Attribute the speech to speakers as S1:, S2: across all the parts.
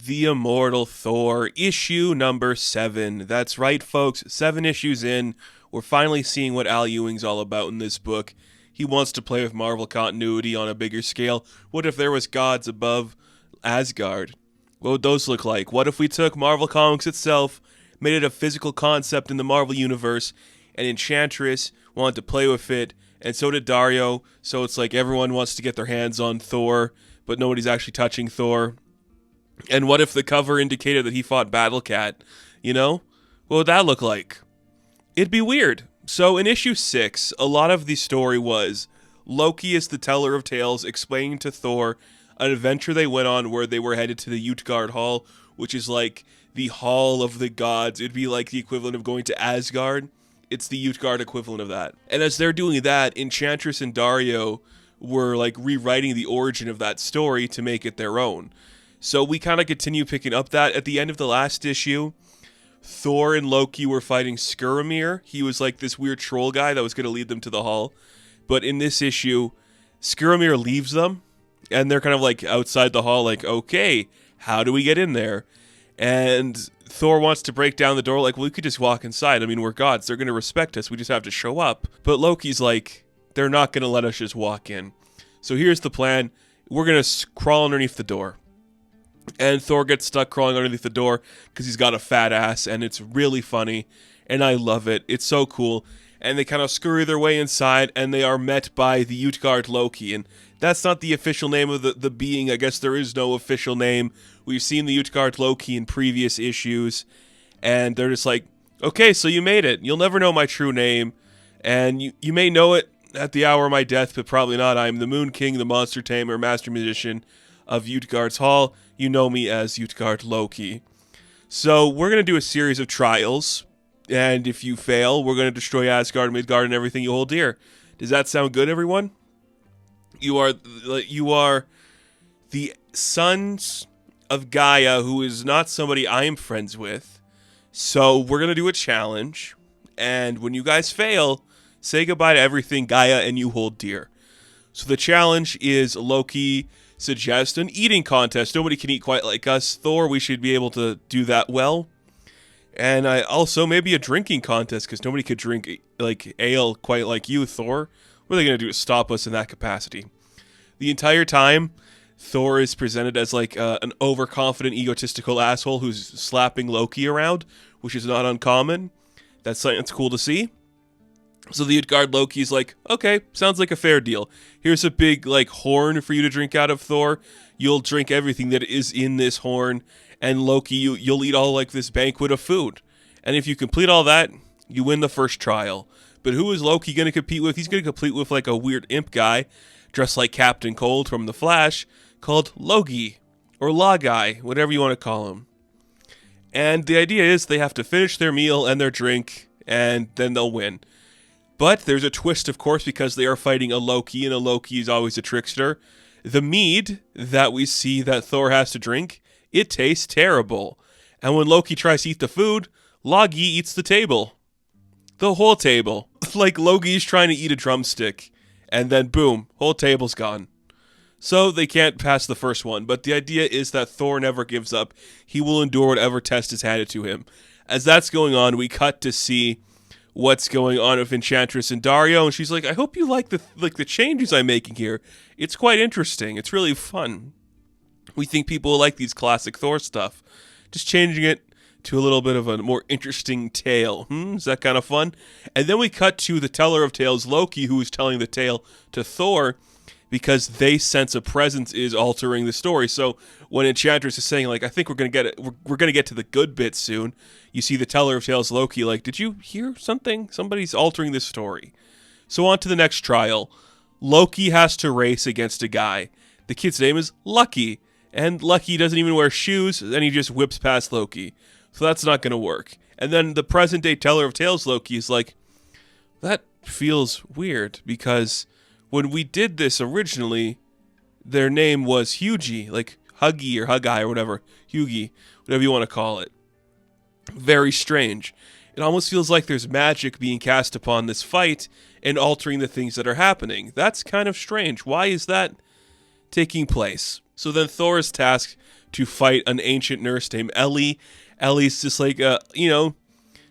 S1: The Immortal Thor, issue number 7. That's right, folks, 7 issues in. We're finally seeing what Al Ewing's all about in this book. He wants to play with Marvel continuity on a bigger scale. What if there was gods above Asgard? What would those look like? What if we took Marvel Comics itself, made it a physical concept in the Marvel Universe, and Enchantress wanted to play with it, and so did Dario, so it's like everyone wants to get their hands on Thor, but nobody's actually touching Thor. And what if the cover indicated that he fought Battle Cat? You know? What would that look like? It'd be weird. So in issue 6, a lot of the story was Loki is the teller of tales explaining to Thor an adventure they went on where they were headed to the Utgard Hall, which is like the Hall of the Gods. It'd be like the equivalent of going to Asgard. It's the Utgard equivalent of that. And as they're doing that, Enchantress and Dario were like rewriting the origin of that story to make it their own. So we kind of continue picking up that. At the end of the last issue, Thor and Loki were fighting Skirmir. He was like this weird troll guy that was going to lead them to the hall. But in this issue, Skirmir leaves them, and they're kind of like outside the hall like, okay, how do we get in there? And Thor wants to break down the door like, well, we could just walk inside. I mean, we're gods. They're going to respect us. We just have to show up. But Loki's like, they're not going to let us just walk in. So here's the plan. We're going to crawl underneath the door. And Thor gets stuck crawling underneath the door because he's got a fat ass, and it's really funny, and I love it. It's so cool. And they kind of scurry their way inside, and they are met by the Utgard Loki, and that's not the official name of the being. I guess there is no official name. We've seen the Utgard Loki in previous issues, and they're just like, okay, so you made it. You'll never know my true name, and you may know it at the hour of my death, but probably not. I'm the Moon King, the Monster Tamer, Master Magician of Utgard's Hall. You know me as Utgard Loki. So we're going to do a series of trials, and if you fail, we're going to destroy Asgard, Midgard, and everything you hold dear. Does that sound good, everyone? You are the sons of Gaia, who is not somebody I am friends with. So we're going to do a challenge, and when you guys fail, say goodbye to everything Gaia and you hold dear. So the challenge is Loki suggest an eating contest. Nobody can eat quite like us. Thor, we should be able to do that well. And I also maybe a drinking contest, because nobody could drink like ale quite like you, Thor. What are they going to do to stop us in that capacity? The entire time, Thor is presented as like an overconfident, egotistical asshole who's slapping Loki around, which is not uncommon. That's something that's cool to see. So the Utgard Loki's like, okay, sounds like a fair deal. Here's a big, like, horn for you to drink out of, Thor. You'll drink everything that is in this horn. And Loki, you'll eat all, like, this banquet of food. And if you complete all that, you win the first trial. But who is Loki going to compete with? He's going to compete with, like, a weird imp guy, dressed like Captain Cold from The Flash, called Logi, or Logi, whatever you want to call him. And the idea is they have to finish their meal and their drink, and then they'll win. But there's a twist, of course, because they are fighting a Loki, and a Loki is always a trickster. The mead that we see that Thor has to drink, it tastes terrible. And when Loki tries to eat the food, Logi eats the table. The whole table. Like Loki's trying to eat a drumstick. And then boom, whole table's gone. So they can't pass the first one. But the idea is that Thor never gives up. He will endure whatever test is handed to him. As that's going on, we cut to see what's going on with Enchantress and Dario, and she's like, I hope you like the changes I'm making here. It's quite interesting. It's really fun. We think people will like these classic Thor stuff. Just changing it to a little bit of a more interesting tale. Is that kind of fun? And then we cut to the teller of tales, Loki, who is telling the tale to Thor, because they sense a presence is altering the story. So when Enchantress is saying, like, I think we're gonna get it, we're gonna get to the good bit soon, you see the teller of tales, Loki, like, did you hear something? Somebody's altering this story. So on to the next trial. Loki has to race against a guy. The kid's name is Lucky, and Lucky doesn't even wear shoes, and he just whips past Loki. So that's not gonna work. And then the present day teller of tales, Loki, is like, that feels weird, because when we did this originally, their name was Hughie, like Huggy or Huggai or whatever. Hughie, whatever you want to call it. Very strange. It almost feels like there's magic being cast upon this fight and altering the things that are happening. That's kind of strange. Why is that taking place? So then Thor is tasked to fight an ancient nurse named Ellie. Ellie's just like,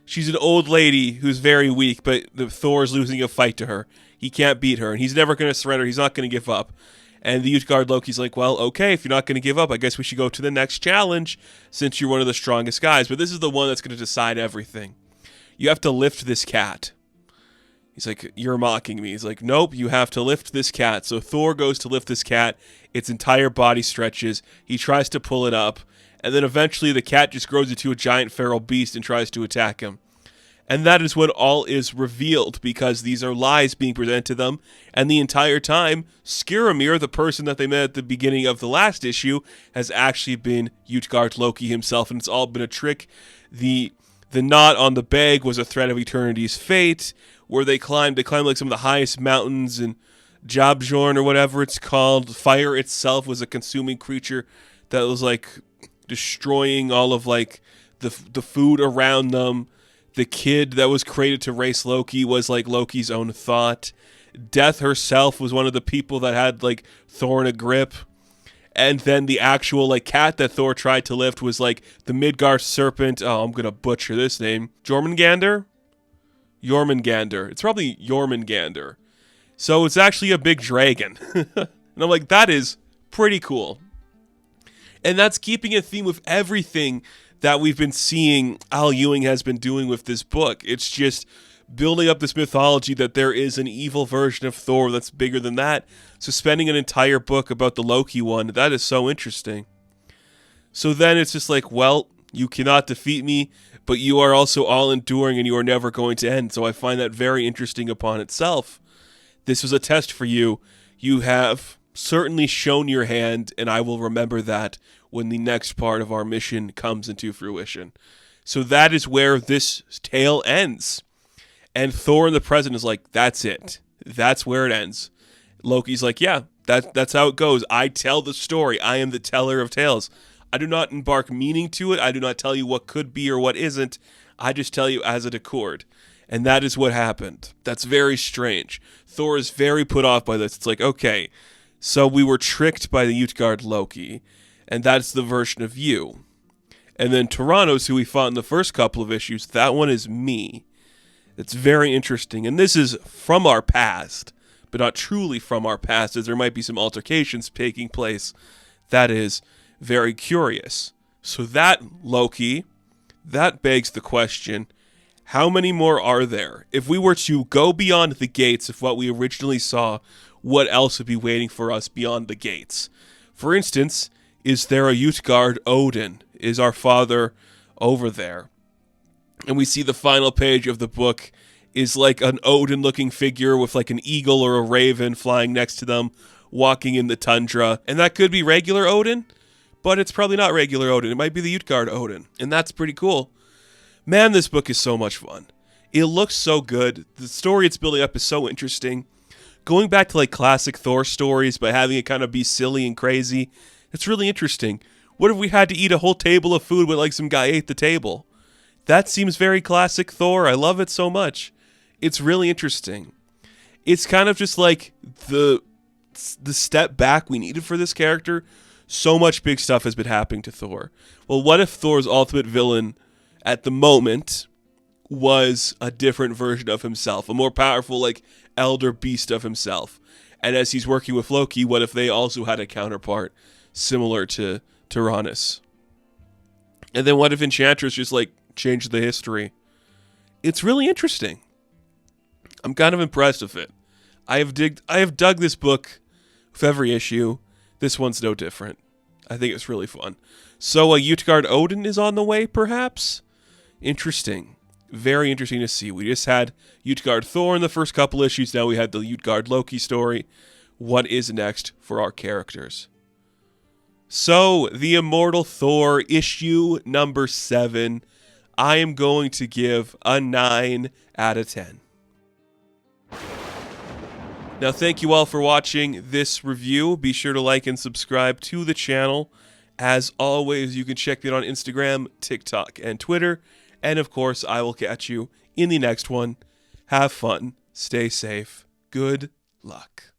S1: she's an old lady who's very weak, but Thor's losing a fight to her. He can't beat her, and he's never going to surrender. He's not going to give up. And the Utgard Loki's like, well, okay, if you're not going to give up, I guess we should go to the next challenge since you're one of the strongest guys. But this is the one that's going to decide everything. You have to lift this cat. He's like, you're mocking me. He's like, nope, you have to lift this cat. So Thor goes to lift this cat. Its entire body stretches. He tries to pull it up. And then eventually the cat just grows into a giant feral beast and tries to attack him. And that is when all is revealed, because these are lies being presented to them. And the entire time, Skirmir, the person that they met at the beginning of the last issue, has actually been Utgard Loki himself. And it's all been a trick. The knot on the bag was a threat of eternity's fate, where they climbed like some of the highest mountains in Jabjorn or whatever it's called. Fire itself was a consuming creature that was like destroying all of like the food around them. The kid that was created to race Loki was like Loki's own thought. Death herself was one of the people that had like Thor in a grip. And then the actual like cat that Thor tried to lift was like the Midgard serpent. Oh, I'm going to butcher this name. Jormungandr? Jormungandr. It's probably Jormungandr. So it's actually a big dragon. And I'm like, that is pretty cool. And that's keeping a theme with everything that we've been seeing Al Ewing has been doing with this book. It's just building up this mythology that there is an evil version of Thor that's bigger than that. So spending an entire book about the Loki one, that is so interesting. So then it's just like, well, you cannot defeat me, but you are also all enduring and you are never going to end. So I find that very interesting upon itself. This was a test for you. You have certainly shown your hand, and I will remember that when the next part of our mission comes into fruition. So that is where this tale ends. And Thor in the present is like, that's it. That's where it ends. Loki's like, yeah, that's how it goes. I tell the story. I am the teller of tales. I do not embark meaning to it. I do not tell you what could be or what isn't. I just tell you as it occurred. And that is what happened. That's very strange. Thor is very put off by this. It's like, okay, so we were tricked by the Utgard Loki, and that's the version of you. And then Tyrannos, who we fought in the first couple of issues, that one is me. It's very interesting. And this is from our past, but not truly from our past, as there might be some altercations taking place. That is very curious. So that, Loki, that begs the question, how many more are there? If we were to go beyond the gates of what we originally saw, what else would be waiting for us beyond the gates? For instance, is there a Utgard Odin? Is our father over there? And we see the final page of the book is like an Odin-looking figure with like an eagle or a raven flying next to them, walking in the tundra. And that could be regular Odin, but it's probably not regular Odin. It might be the Utgard Odin, and that's pretty cool. Man, this book is so much fun. It looks so good. The story it's building up is so interesting. Going back to like classic Thor stories, but having it kind of be silly and crazy, it's really interesting. What if we had to eat a whole table of food but like some guy ate the table? That seems very classic Thor. I love it so much. It's really interesting. It's kind of just like the step back we needed for this character. So much big stuff has been happening to Thor. Well, what if Thor's ultimate villain at the moment was a different version of himself, a more powerful, like, elder beast of himself? And as he's working with Loki, what if they also had a counterpart similar to Tyrannos? And then what if Enchantress just, like, changed the history? It's really interesting. I'm kind of impressed with it. I have dug this book with every issue. This one's no different. I think it's really fun. So a Utgard Odin is on the way, perhaps? Interesting. Very interesting to see. We just had Utgard Thor in the first couple issues. Now we had the Utgard Loki story. What is next for our characters? So, the Immortal Thor, issue number 7. I am going to give a 9 out of 10. Now, thank you all for watching this review. Be sure to like and subscribe to the channel. As always, you can check me out on Instagram, TikTok, and Twitter. And of course, I will catch you in the next one. Have fun. Stay safe. Good luck.